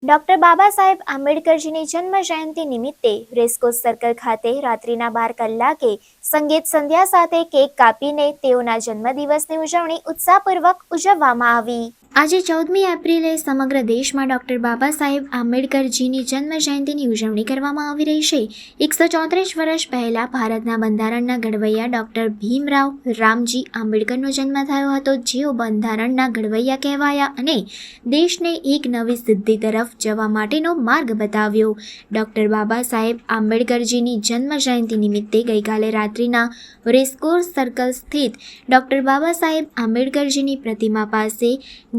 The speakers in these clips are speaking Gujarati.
ડોક્ટર બાબા સાહેબ આંબેડકરજીની જન્મ જયંતિ નિમિત્તે રેસકોર્સ સર્કલ ખાતે રાત્રિના 12 કલાકે સંગીત સંધ્યા સાથે કેક કાપીને તેઓના જન્મદિવસની ઉજવણી ઉત્સાહપૂર્વક ઉજવવામાં આવી। આજે 14મી એપ્રિલે સમગ્ર દેશમાં ડોક્ટર બાબા સાહેબ આંબેડકરજીની જન્મ જયંતિની ઉજવણી કરવામાં આવી રહી છે। 134 વર્ષ પહેલા ભારતના બંધારણના ઘડવૈયા ડોક્ટર ભીમરાવ રામજી આંબેડકરનો જન્મ થયો હતો, જેઓ બંધારણના ઘડવૈયા કહેવાયા અને દેશને એક નવી સિદ્ધિ તરફ જવા માટેનો માર્ગ બતાવ્યો। ડોક્ટર બાબા સાહેબ આંબેડકરજીની જન્મ જયંતિ નિમિત્તે ગઈકાલે રાત્રિના રેસકોર્સ સર્કલ સ્થિત ડોક્ટર બાબા સાહેબ આંબેડકરજીની પ્રતિમા પાસે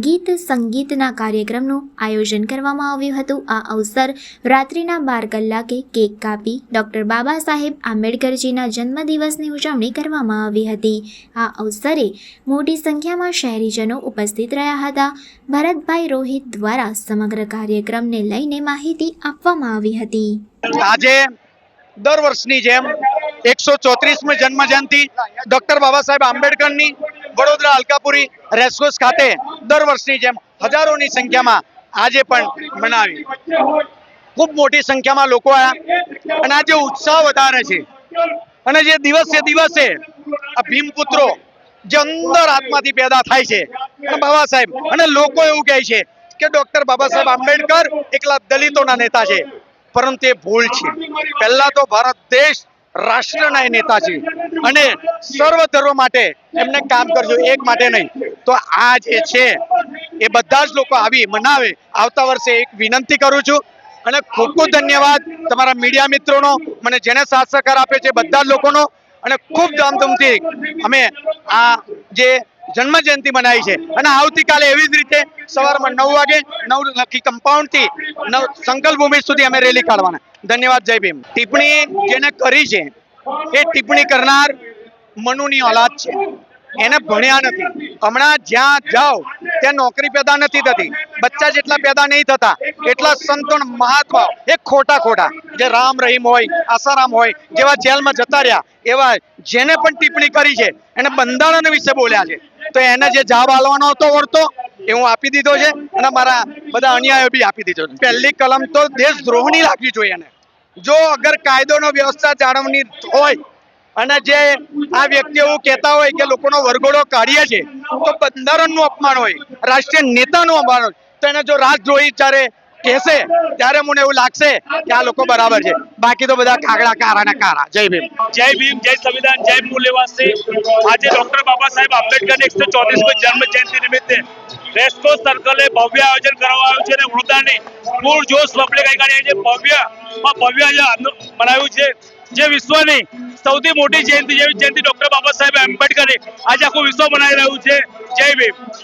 ગીત સંગીતના કાર્યક્રમનું આયોજન કરવામાં આવ્યું હતું। આ અવસર રાત્રિના 12 કલાકે કેક કાપી ડોક્ટર બાબા સાહેબ આંબેડકરજીના જન્મદિવસની ઉજવણી કરવામાં આવી હતી। આ અવસરે મોટી સંખ્યામાં શહેરીજનો ઉપસ્થિત રહ્યા હતા। ભરતભાઈ રોહિત દ્વારા સમગ્ર કાર્યક્રમને લઈને માહિતી આપવામાં આવી હતી। આજે દર વર્ષની જેમ 134મી જન્મ જયંતિ ડોક્ટર બાબા સાહેબ આંબેડકરની વડોદરા અલકાપુરી રેસકોર્સ ખાતે દર વર્ષની જેમ હજારોની સંખ્યામાં આજે પણ મનાવી। ખૂબ મોટી સંખ્યામાં લોકો આવ્યા અને આજે ઉત્સાહ વધારે છે અને જે દિવસે દિવસે આ ભીમપુત્રો જે અંદર આત્માથી પેદા થાય છે અને બાબા સાહેબ અને લોકો એવું કહે છે કે ડોક્ટર બાબા સાહેબ આંબેડકર એકલા દલિતોના નેતા છે, પરંતુ એ ભૂલ છે। પહેલા તો ભારત દેશ રાષ્ટ્રના નેતા છે અને સર્વ ધર્મ માટે એમને કામ કરજો, એક માટે નહીં। તો આ જે છે એ બધા જ લોકો આવી મનાવે। આવતા વર્ષે એક વિનંતી કરું છું અને ખૂબ ખૂબ ધન્યવાદ તમારા મીડિયા મિત્રોનો, મને જેને સાથ સહકાર આપે છે બધા જ લોકોનો, અને ખૂબ ધામધૂમથી અમે આ જે જન્મ જયંતિ મનાવી છે અને આવતીકાલે એવી જ રીતે સવારમાં 9 વાગે નવલખી કમ્પાઉન્ડથી સંકલ્પ ભૂમિ સુધી અમે રેલી કાઢવાના। ધન્યવાદ, જય ભીમ। ટિપ્પણી જેને કરી છે એ ટિપ્પણી કરનાર મનુની ઓલાદ છે, એને ભણ્યા નથી। હમણાં જ્યાં જાઓ ત્યાં નોકરી પેદા નથી થતી, બચ્ચા જેટલા પેદા નહીં થતા એટલા સંતો મહાત્માઓ એ ખોટા જે રામ રહીમ હોય, આસારામ હોય જેવા જેલમાં જતા રહ્યા, એવા જેને પણ ટિપ્પણી કરી છે એને બંધારણ વિશે બોલ્યા છે, તો એને જે જવાબ આલવાનો હતો વળતો એ હું આપી દીધો છે અને મારા બધા અન્યાયો બી આપી દીધો છે। પહેલી કલમ તો દેશદ્રોહની રાખવી જોઈએ એને। જો અગર કાયદોનો વ્યવસ્થા જાળવણી હોય અને જે આ વ્યક્તિઓ એવું કહેતા હોય કે લોકોનો વરઘોડો કાઢીએ છે તો બંધારણનું અપમાન હોય, રાષ્ટ્રીય નેતાનું અપમાન હોય, તો એને જો રાજદ્રોહી ચારે કહેશે ત્યારે મને એવું લાગશે કે આ લોકો બરાબર છે, બાકી તો બધા કાગડા કારાના કારા। જય ભીમ, જય ભીમ, જય સંવિધાન, જય મૂલ્યવાસી। આજે ડોક્ટર બાબા સાહેબ આંબેડકરની 134મી જન્મ જયંતિ નિમિત્તે રેસકોર્સ સર્કલે ભવ્ય આયોજન કરવામાં આવ્યું છે અને વડોદરાની પૂરજોશ પબ્લિક ગઈકાલે જે ભવ્ય બનાવ્યું છે, જે વિશ્વની સૌથી મોટી જયંતિ જેવી જયંતિ ડોક્ટર બાબા સાહેબ આંબેડકરની આજે આખું વિશ્વ મનાવી રહ્યું છે। જય ભીમ।